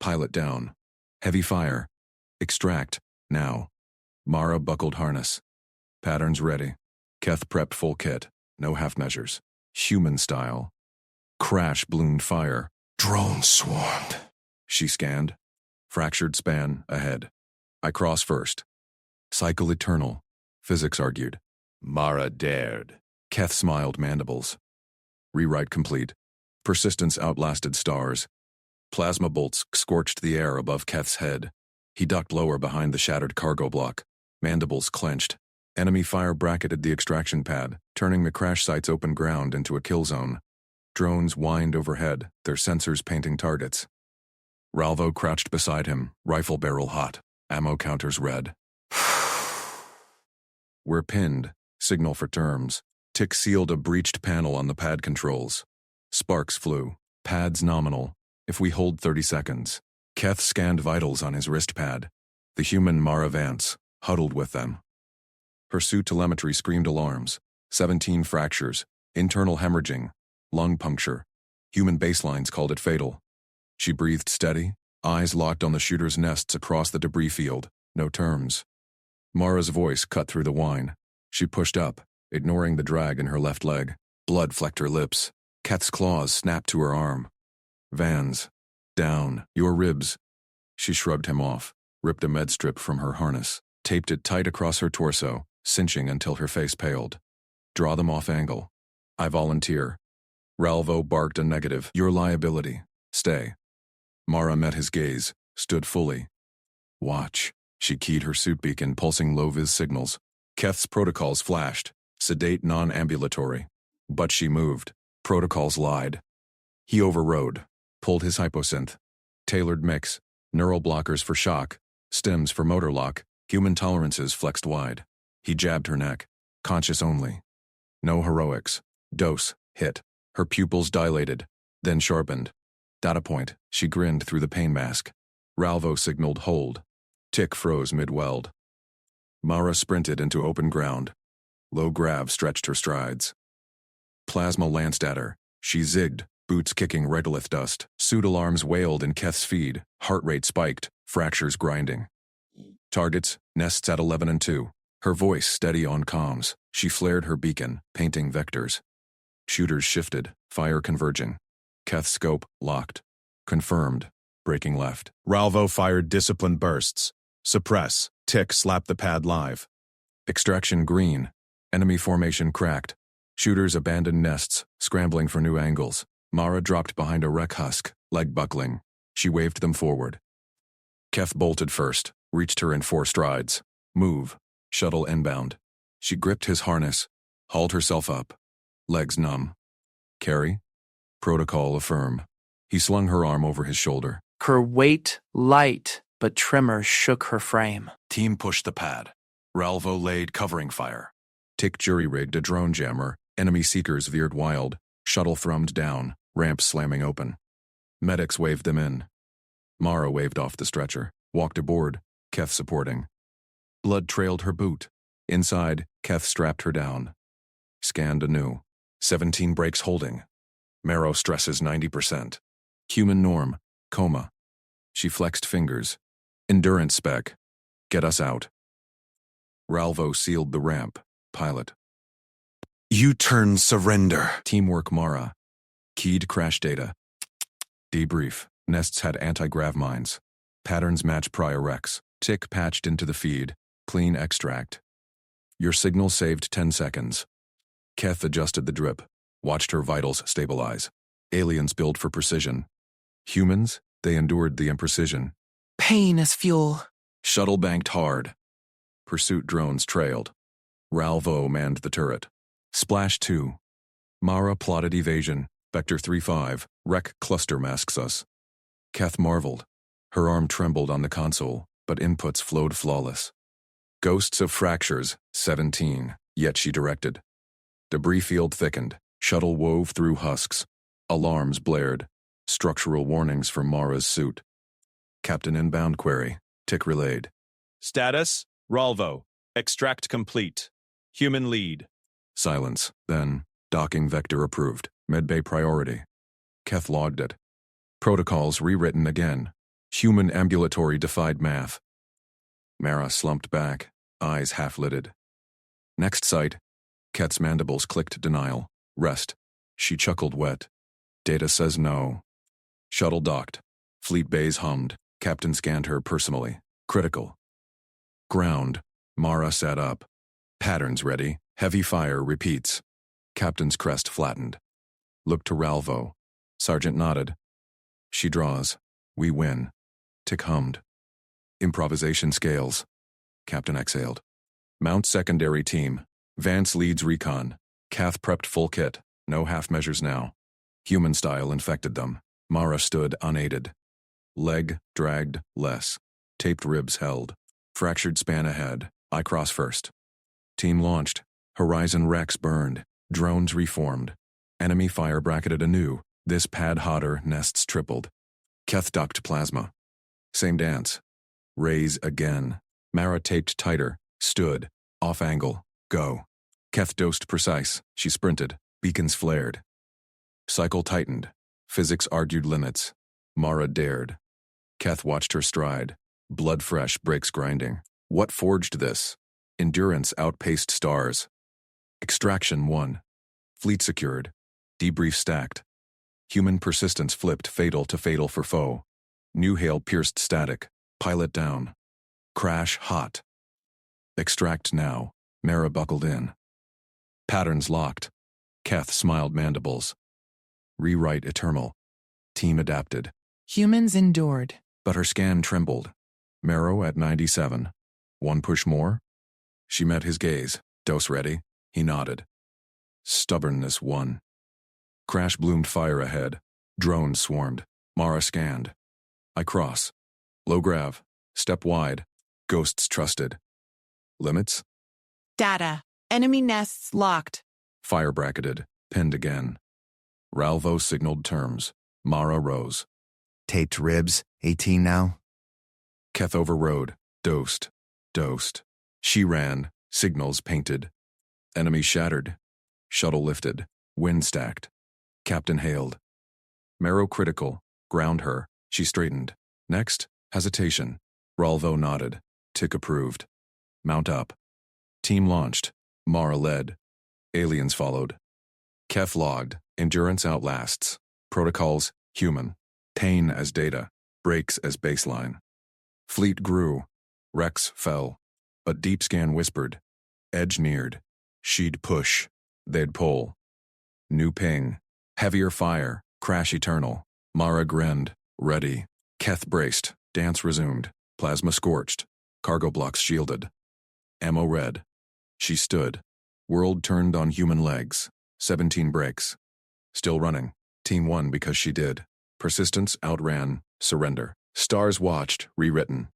Pilot down. Heavy fire. Extract. Now. Mara buckled harness. Patterns ready. Keth prepped full kit. No half measures. Human style. Crash balloon fire. Drones swarmed. She scanned. Fractured span ahead. I cross first. Cycle eternal. Physics argued. Mara dared. Keth smiled mandibles. Rewrite complete. Persistence outlasted stars. Plasma bolts scorched the air above Keth's head. He ducked lower behind the shattered cargo block. Mandibles clenched. Enemy fire bracketed the extraction pad, turning the crash site's open ground into a kill zone. Drones whined overhead, their sensors painting targets. Ralvo crouched beside him, rifle barrel hot, ammo counters red. We're pinned. Signal for terms. Tick sealed a breached panel on the pad controls. Sparks flew. Pads nominal. If we hold 30 seconds. Keth scanned vitals on his wrist pad. The human Mara Vance, huddled with them. Her suit telemetry screamed alarms. 17 fractures. Internal hemorrhaging. Lung puncture. Human baselines called it fatal. She breathed steady, eyes locked on the shooter's nests across the debris field. No terms. Mara's voice cut through the whine. She pushed up, ignoring the drag in her left leg. Blood flecked her lips. Keth's claws snapped to her arm. Vans. Down. Your ribs. She shrugged him off, ripped a med strip from her harness, taped it tight across her torso, cinching until her face paled. Draw them off angle. I volunteer. Ralvo barked a negative. Your liability. Stay. Mara met his gaze, stood fully. Watch. She keyed her suit beacon, pulsing low-vis signals. Keth's protocols flashed. Sedate, non-ambulatory. But she moved. Protocols lied. He overrode. Pulled his hyposynth. Tailored mix. Neural blockers for shock. Stems for motor lock. Human tolerances flexed wide. He jabbed her neck. Conscious only. No heroics. Dose. Hit. Her pupils dilated. Then sharpened. Data point. She grinned through the pain mask. Ralvo signaled hold. Tick froze mid-weld. Mara sprinted into open ground. Low grav stretched her strides. Plasma lanced at her. She zigged, boots kicking regolith dust. Suit alarms wailed in Keth's feed. Heart rate spiked, fractures grinding. Targets, nests at 11 and 2. Her voice steady on comms. She flared her beacon, painting vectors. Shooters shifted, fire converging. Keth's scope locked. Confirmed. Breaking left. Ralvo fired discipline bursts. Suppress. Tick slapped the pad live. Extraction green. Enemy formation cracked. Shooters abandoned nests, scrambling for new angles. Mara dropped behind a wreck husk, leg buckling. She waved them forward. Keth bolted first, reached her in 4 strides. Move. Shuttle inbound. She gripped his harness, hauled herself up. Legs numb. Carry. Protocol affirm. He slung her arm over his shoulder. Her weight light, but tremor shook her frame. Team pushed the pad. Ralvo laid covering fire. Tick jury-rigged a drone jammer. Enemy seekers veered wild. Shuttle thrummed down, ramps slamming open. Medics waved them in. Mara waved off the stretcher, walked aboard, Keth supporting. Blood trailed her boot. Inside, Keth strapped her down. Scanned anew. 17 brakes holding. Marrow stresses 90%. Human norm, coma. She flexed fingers. Endurance spec. Get us out. Ralvo sealed the ramp. Pilot. U-turn surrender. Teamwork Mara. Keyed crash data. Debrief. Nests had anti-grav mines. Patterns match prior recs. Tick patched into the feed. Clean extract. Your signal saved 10 seconds. Keth adjusted the drip. Watched her vitals stabilize. Aliens build for precision. Humans, they endured the imprecision. Pain as fuel. Shuttle banked hard. Pursuit drones trailed. Ralvo manned the turret. Splash 2. Mara plotted evasion. Vector 3-5. Wreck cluster masks us. Keth marveled. Her arm trembled on the console, but inputs flowed flawless. Ghosts of fractures, 17, yet she directed. Debris field thickened. Shuttle wove through husks. Alarms blared. Structural warnings for Mara's suit. Captain inbound query. Tick relayed. Status, Ralvo. Extract complete. Human lead. Silence. Then, docking vector approved. Medbay priority. Keth logged it. Protocols rewritten again. Human ambulatory defied math. Mara slumped back, eyes half-lidded. Next sight. Keth's mandibles clicked denial. Rest. She chuckled wet. Data says no. Shuttle docked. Fleet bays hummed. Captain scanned her personally. Critical. Ground. Mara sat up. Patterns ready. Heavy fire repeats. Captain's crest flattened. Looked to Ralvo. Sergeant nodded. She draws. We win. Tick hummed. Improvisation scales. Captain exhaled. Mount secondary team. Vance leads recon. Kath prepped full kit. No half measures now. Human style infected them. Mara stood unaided. Leg dragged less. Taped ribs held. Fractured span ahead. I cross first. Team launched. Horizon Rex burned. Drones reformed. Enemy fire bracketed anew. This pad hotter, nests tripled. Keth ducked plasma. Same dance. Raise again. Mara taped tighter. Stood. Off angle. Go. Keth dosed precise. She sprinted. Beacons flared. Cycle tightened. Physics argued limits. Mara dared. Keth watched her stride. Blood fresh, brakes grinding. What forged this? Endurance outpaced stars. Extraction won. Fleet secured. Debrief stacked. Human persistence flipped fatal to fatal for foe. New hail pierced static. Pilot down. Crash hot. Extract now. Mara buckled in. Patterns locked. Keth smiled mandibles. Rewrite eternal. Team adapted. Humans endured. But her scan trembled. Marrow at 97. One push more? She met his gaze. Dose ready? He nodded. Stubbornness won. Crash bloomed fire ahead. Drones swarmed. Mara scanned. I cross. Low grav. Step wide. Ghosts trusted. Limits? Data. Enemy nests locked. Fire bracketed. Pinned again. Ralvo signaled terms. Mara rose. Taped ribs, 18 now? Keth overrode. Dosed. Dosed. She ran. Signals painted. Enemy shattered. Shuttle lifted. Wind stacked. Captain hailed. Marrow critical. Ground her. She straightened. Next, hesitation. Ralvo nodded. Tick approved. Mount up. Team launched. Mara led. Aliens followed. Keth logged. Endurance outlasts. Protocols, human. Pain as data. Brakes as baseline. Fleet grew. Rex fell. But deep scan whispered. Edge neared. She'd push. They'd pull. New ping. Heavier fire. Crash eternal. Mara grinned. Ready. Keth braced. Dance resumed. Plasma scorched. Cargo blocks shielded. Ammo red. She stood. World turned on human legs. 17 brakes. Still running. Team won because she did. Persistence outran. Surrender. Stars watched. Rewritten.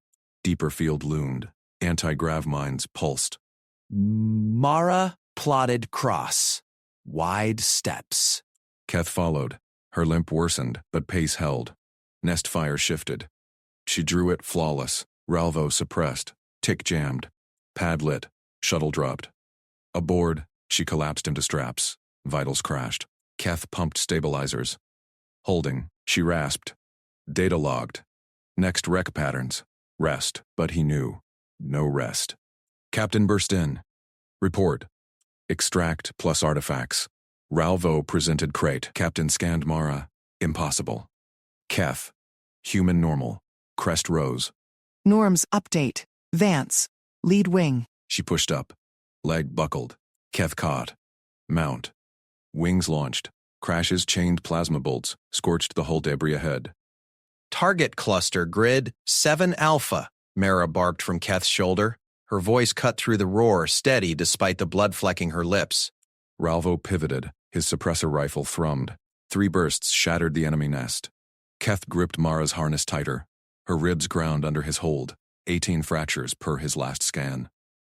Deeper field loomed. Anti-grav mines pulsed. Mara plotted cross. Wide steps. Keth followed. Her limp worsened, but pace held. Nest fire shifted. She drew it flawless. Ralvo suppressed. Tick jammed. Pad lit. Shuttle dropped. Aboard, she collapsed into straps. Vitals crashed. Keth pumped stabilizers. Holding, she rasped. Data logged. Next rec patterns. Rest, but he knew. No rest. Captain burst in. Report. Extract plus artifacts. Ralvo presented crate. Captain scanned Mara. Impossible. Keth. Human normal. Crest rose. Norms update. Vance. Lead wing. She pushed up. Leg buckled. Keth caught. Mount. Wings launched. Crashes chained plasma bolts, scorched the hull debris ahead. Target cluster grid 7 Alpha, Mara barked from Keth's shoulder. Her voice cut through the roar, steady despite the blood flecking her lips. Ralvo pivoted. His suppressor rifle thrummed. 3 bursts shattered the enemy nest. Keth gripped Mara's harness tighter. Her ribs ground under his hold. 18 fractures per his last scan.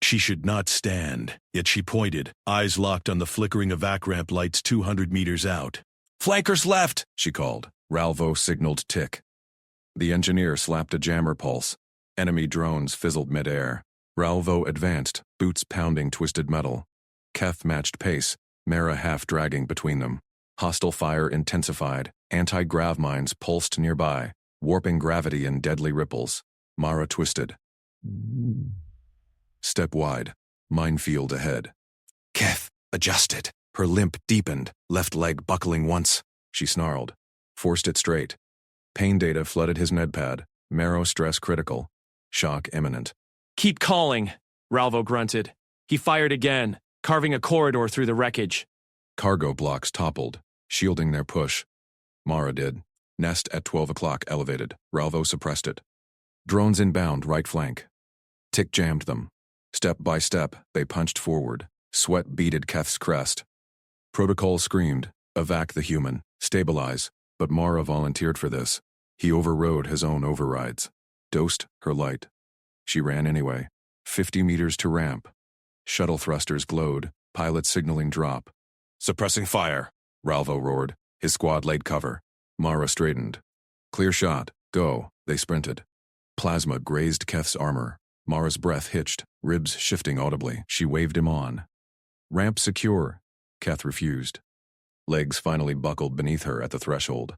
She should not stand, yet she pointed, eyes locked on the flickering evac ramp lights 200 meters out. Flankers left, she called. Ralvo signaled tick. The engineer slapped a jammer pulse. Enemy drones fizzled midair. Ralvo advanced, boots pounding twisted metal. Keth matched pace, Mara half dragging between them. Hostile fire intensified. Anti-grav mines pulsed nearby, warping gravity in deadly ripples. Mara twisted. Step wide. Minefield ahead. Keth adjusted. Her limp deepened, left leg buckling once. She snarled. Forced it straight. Pain data flooded his nedpad. Marrow stress critical. Shock imminent. Keep calling, Ralvo grunted. He fired again, carving a corridor through the wreckage. Cargo blocks toppled, shielding their push. Mara did. Nest at 12 o'clock elevated. Ralvo suppressed it. Drones inbound right flank. Tick jammed them. Step by step, they punched forward. Sweat beaded Keth's crest. Protocol screamed, evac the human, stabilize, but Mara volunteered for this. He overrode his own overrides. Dosed her light. She ran anyway. 50 meters to ramp. Shuttle thrusters glowed, pilot signaling drop. Suppressing fire, Ralvo roared. His squad laid cover. Mara straightened. Clear shot, go, they sprinted. Plasma grazed Keth's armor. Mara's breath hitched, ribs shifting audibly. She waved him on. Ramp secure. Keth refused. Legs finally buckled beneath her at the threshold.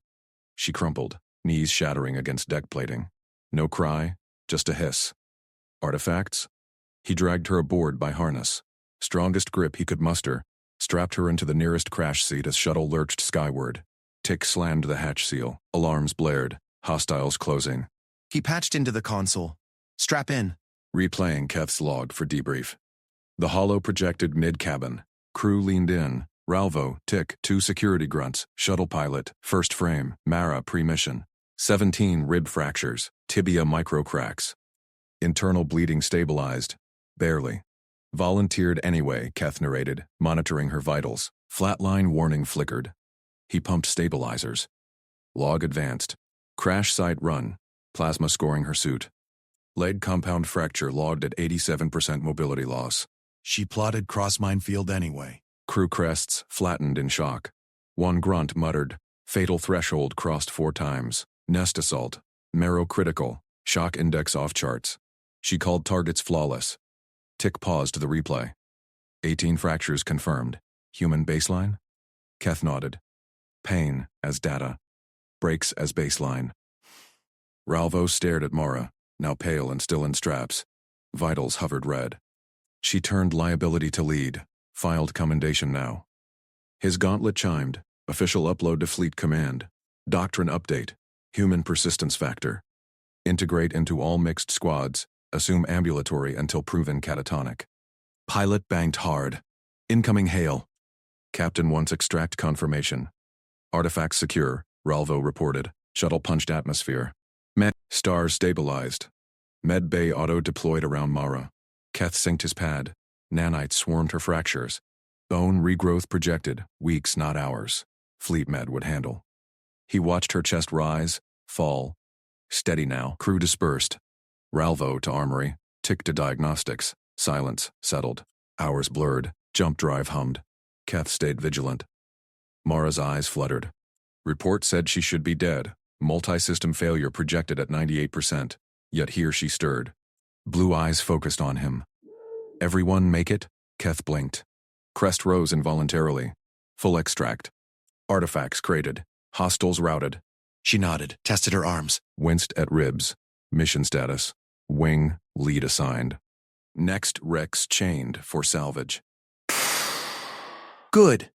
She crumpled, knees shattering against deck plating. No cry, just a hiss. Artifacts? He dragged her aboard by harness. Strongest grip he could muster, strapped her into the nearest crash seat as shuttle lurched skyward. Tick slammed the hatch seal. Alarms blared. Hostiles closing. He patched into the console. Strap in. Replaying Keth's log for debrief. The hollow projected mid-cabin. Crew leaned in. Ralvo, Tick, 2 security grunts, shuttle pilot, first frame, Mara pre-mission. 17 rib fractures, tibia microcracks. Internal bleeding stabilized. Barely. Volunteered anyway, Keth narrated, monitoring her vitals. Flatline warning flickered. He pumped stabilizers. Log advanced. Crash site run. Plasma scoring her suit. Leg compound fracture logged at 87% mobility loss. She plotted cross minefield anyway. Crew crests flattened in shock. One grunt muttered. Fatal threshold crossed 4 times. Nest assault. Marrow critical. Shock index off charts. She called targets flawless. Tick paused the replay. 18 fractures confirmed. Human baseline? Keth nodded. Pain as data. Breaks as baseline. Ralvo stared at Mara, now pale and still in straps. Vitals hovered red. She turned liability to lead, filed commendation now. His gauntlet chimed, official upload to fleet command. Doctrine update, human persistence factor. Integrate into all mixed squads, assume ambulatory until proven catatonic. Pilot banked hard. Incoming hail. Captain wants extract confirmation. Artifacts secure, Ralvo reported. Shuttle punched atmosphere. Stars stabilized. Med bay auto-deployed around Mara. Keth synced his pad. Nanites swarmed her fractures. Bone regrowth projected, weeks not hours. Fleet med would handle. He watched her chest rise, fall. Steady now, crew dispersed. Ralvo to armory, Tick to diagnostics. Silence settled. Hours blurred, jump drive hummed. Keth stayed vigilant. Mara's eyes fluttered. Report said she should be dead. Multi-system failure projected at 98%. Yet here she stirred. Blue eyes focused on him. Everyone make it? Keth blinked. Crest rose involuntarily. Full extract. Artifacts crated. Hostiles routed. She nodded, tested her arms. Winced at ribs. Mission status. Wing, lead assigned. Next Rex chained for salvage. Good.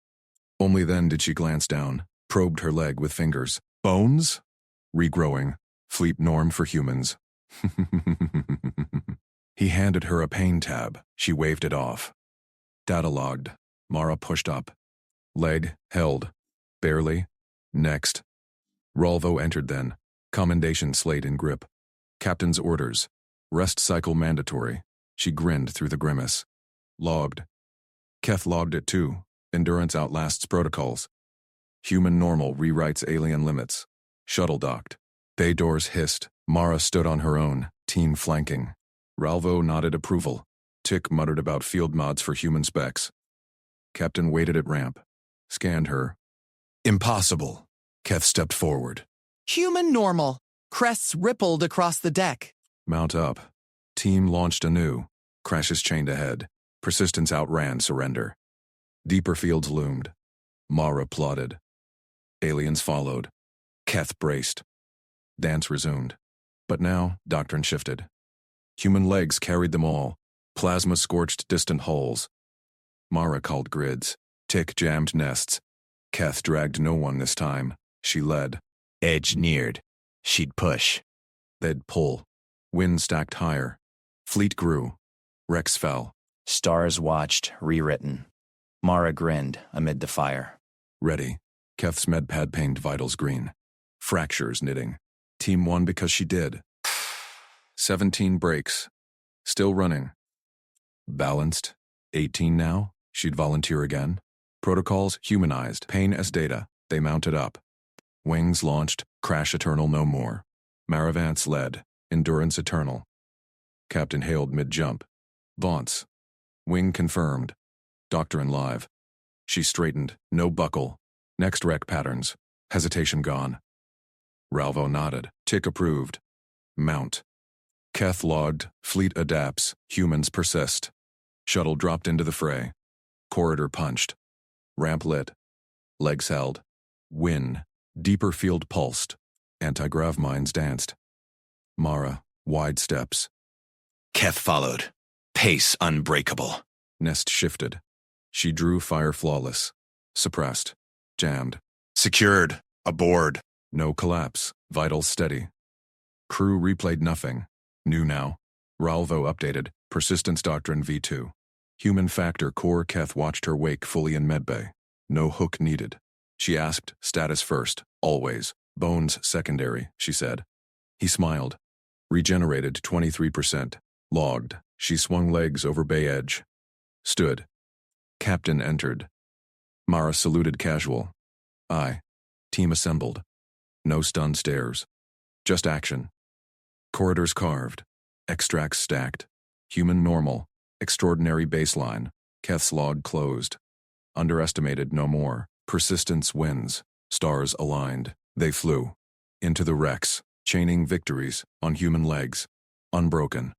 Only then did she glance down, probed her leg with fingers. Bones? Regrowing. Fleet norm for humans. He handed her a pain tab. She waved it off. Data logged. Mara pushed up. Leg held. Barely. Next. Ralvo entered then. Commendation slate in grip. Captain's orders. Rest cycle mandatory. She grinned through the grimace. Logged. Keth logged it too. Endurance outlasts protocols. Human normal rewrites alien limits. Shuttle docked. Bay doors hissed. Mara stood on her own, team flanking. Ralvo nodded approval. Tick muttered about field mods for human specs. Captain waited at ramp. Scanned her. Impossible. Keth stepped forward. Human normal. Crests rippled across the deck. Mount up. Team launched anew. Crashes chained ahead. Persistence outran surrender. Deeper fields loomed. Mara plodded. Aliens followed. Keth braced. Dance resumed. But now, doctrine shifted. Human legs carried them all. Plasma scorched distant hulls. Mara called grids. Tick jammed nests. Keth dragged no one this time. She led. Edge neared. She'd push. They'd pull. Wind stacked higher. Fleet grew. Rex fell. Stars watched, rewritten. Mara grinned amid the fire. Ready. Keth's medpad painted vitals green. Fractures knitting. Team won because she did. 17 breaks. Still running. Balanced. 18 now. She'd volunteer again. Protocols humanized. Pain as data. They mounted up. Wings launched. Crash eternal no more. Maravance led. Endurance eternal. Captain hailed mid-jump. Vaunts. Wing confirmed. Doctrine live. She straightened. No buckle. Next rec patterns. Hesitation gone. Ralvo nodded. Tick approved. Mount. Keth logged. Fleet adapts. Humans persist. Shuttle dropped into the fray. Corridor punched. Ramp lit. Legs held. Win. Deeper field pulsed. Anti-grav mines danced. Mara. Wide steps. Keth followed. Pace unbreakable. Nest shifted. She drew fire flawless. Suppressed. Jammed. Secured. Aboard. No collapse. Vitals steady. Crew replayed nothing. New now. Ralvo updated. Persistence Doctrine V2. Human Factor Core. Keth watched her wake fully in medbay. No hook needed. She asked, status first, always. Bones secondary, she said. He smiled. Regenerated 23%. Logged. She swung legs over bay edge. Stood. Captain entered. Mara saluted casual. Aye. Team assembled. No stunned stares. Just action. Corridors carved. Extracts stacked. Human normal. Extraordinary baseline. Keth's log closed. Underestimated no more. Persistence wins. Stars aligned. They flew. Into the wrecks. Chaining victories. On human legs. Unbroken.